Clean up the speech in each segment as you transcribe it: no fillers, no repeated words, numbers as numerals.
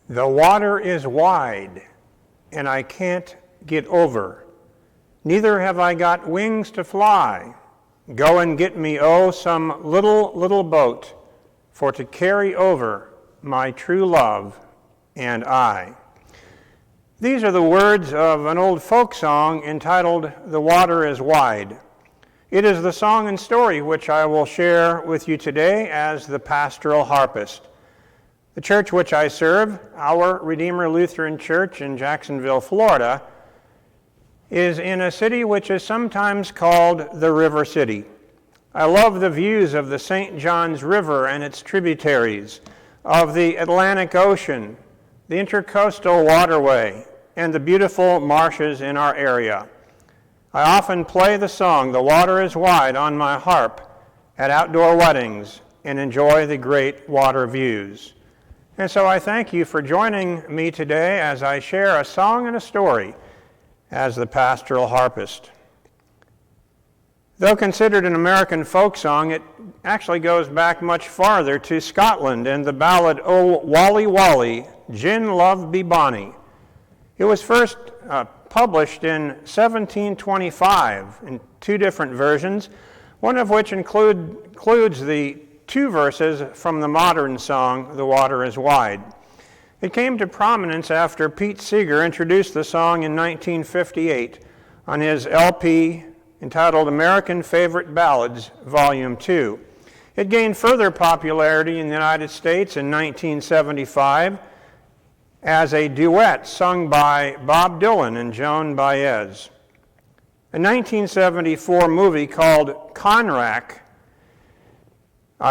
The water is wide, and I can't get over. Neither have I got wings to fly. Go and get me, oh, some little boat, for to carry over my true love and I. These are the words of an old folk song entitled, "The Water is Wide." It is the song and story which I will share with you today as the Pastoral Harpist. The church which I serve, our Redeemer Lutheran Church in Jacksonville, Florida, is in a city which is sometimes called the River City. I love the views of the St. Johns River and its tributaries, of the Atlantic Ocean, the Intercoastal Waterway, and the beautiful marshes in our area. I often play the song, "The Water is Wide," on my harp at outdoor weddings and enjoy the great water views. And so I thank you for joining me today as I share a song and a story as the Pastoral Harpist. Though considered an American folk song, it actually goes back much farther to Scotland and the ballad, "O Wally Wally, Gin Love Be Bonny." It was first published in 1725 in two different versions, one of which includes the two verses from the modern song, "The Water is Wide." It came to prominence after Pete Seeger introduced the song in 1958 on his LP entitled American Favorite Ballads, Volume 2. It gained further popularity in the United States in 1975 as a duet sung by Bob Dylan and Joan Baez. A 1974 movie called Conrack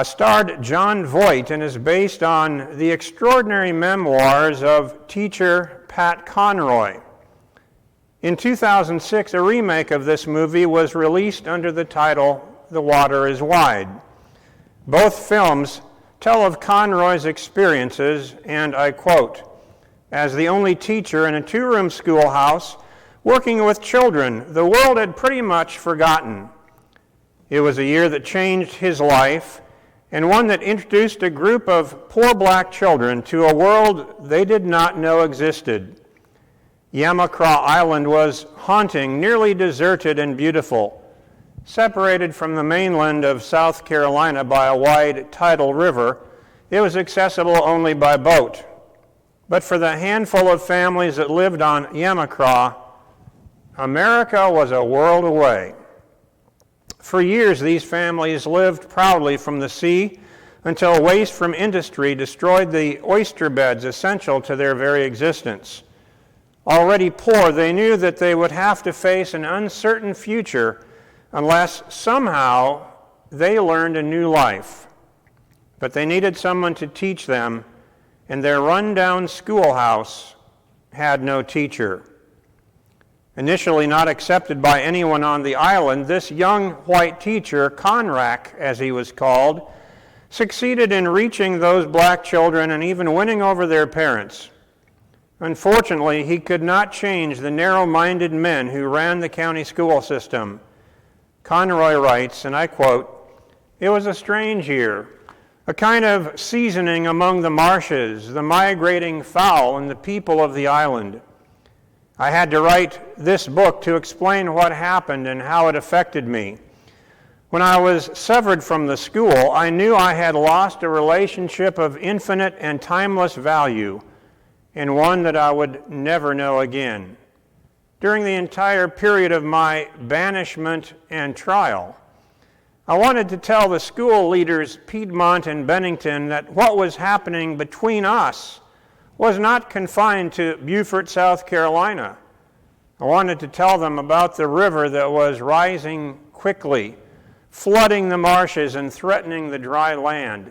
starred John Voight and is based on the extraordinary memoirs of teacher Pat Conroy. In 2006, a remake of this movie was released under the title The Water is Wide. Both films tell of Conroy's experiences, and I quote, "As the only teacher in a two-room schoolhouse working with children the world had pretty much forgotten. It was a year that changed his life, and one that introduced a group of poor black children to a world they did not know existed. Yamacraw Island was haunting, nearly deserted and beautiful. Separated from the mainland of South Carolina by a wide tidal river, it was accessible only by boat. But for the handful of families that lived on Yamacraw, America was a world away. For years, these families lived proudly from the sea until waste from industry destroyed the oyster beds essential to their very existence. Already poor, they knew that they would have to face an uncertain future unless somehow they learned a new life. But they needed someone to teach them, and their run-down schoolhouse had no teacher. Initially not accepted by anyone on the island, this young white teacher, Conrack as he was called, succeeded in reaching those black children and even winning over their parents. Unfortunately, he could not change the narrow-minded men who ran the county school system. Conroy writes, and I quote, "It was a strange year, a kind of seasoning among the marshes, the migrating fowl, and the people of the island. I had to write this book to explain what happened and how it affected me. When I was severed from the school, I knew I had lost a relationship of infinite and timeless value, and one that I would never know again. During the entire period of my banishment and trial, I wanted to tell the school leaders, Piedmont and Bennington, that what was happening between us was not confined to Beaufort, South Carolina. I wanted to tell them about the river that was rising quickly, flooding the marshes and threatening the dry land.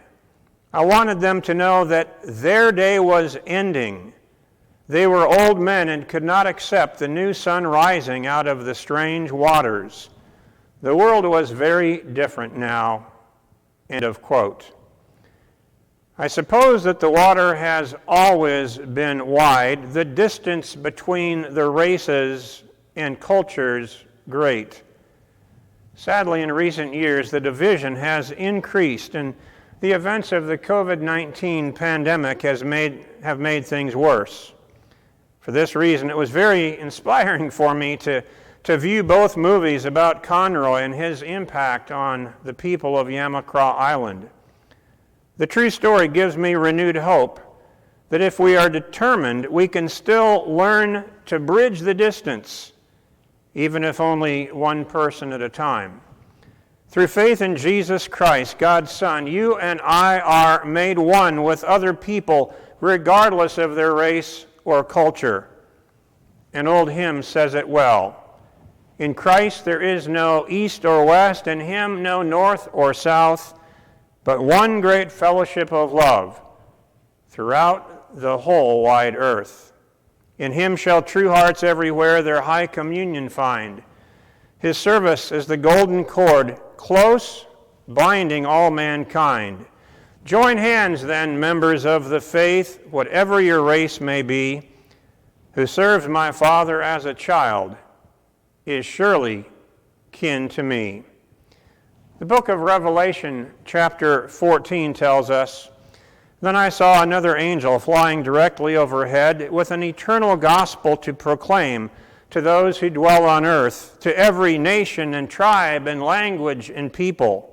I wanted them to know that their day was ending. They were old men and could not accept the new sun rising out of the strange waters. The world was very different now." End of quote. I suppose that the water has always been wide, the distance between the races and cultures great. Sadly, in recent years, the division has increased, and the events of the COVID-19 pandemic have made things worse. For this reason, it was very inspiring for me to view both movies about Conroy and his impact on the people of Yamacraw Island. The true story gives me renewed hope that if we are determined, we can still learn to bridge the distance, even if only one person at a time. Through faith in Jesus Christ, God's Son, you and I are made one with other people, regardless of their race or culture. An old hymn says it well. In Christ there is no east or west, in him no north or south, but one great fellowship of love throughout the whole wide earth. In him shall true hearts everywhere their high communion find. His service is the golden cord, close, binding all mankind. Join hands then, members of the faith, whatever your race may be, who serves my Father as a child is surely kin to me. The book of Revelation, chapter 14, tells us, Then I saw another angel flying directly overhead with an eternal gospel to proclaim to those who dwell on earth, to every nation and tribe and language and people.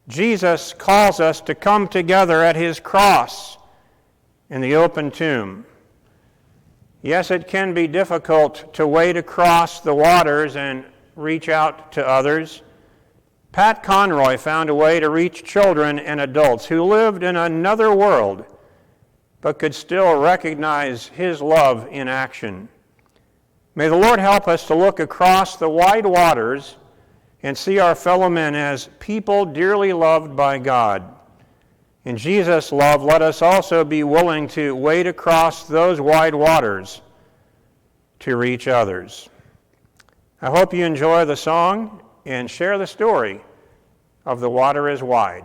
Jesus calls us to come together at his cross in the open tomb. Yes, it can be difficult to wade across the waters and reach out to others. Pat Conroy found a way to reach children and adults who lived in another world, but could still recognize his love in action. May the Lord help us to look across the wide waters and see our fellow men as people dearly loved by God. In Jesus' love, let us also be willing to wade across those wide waters to reach others. I hope you enjoy the song and share the story of The Water is Wide.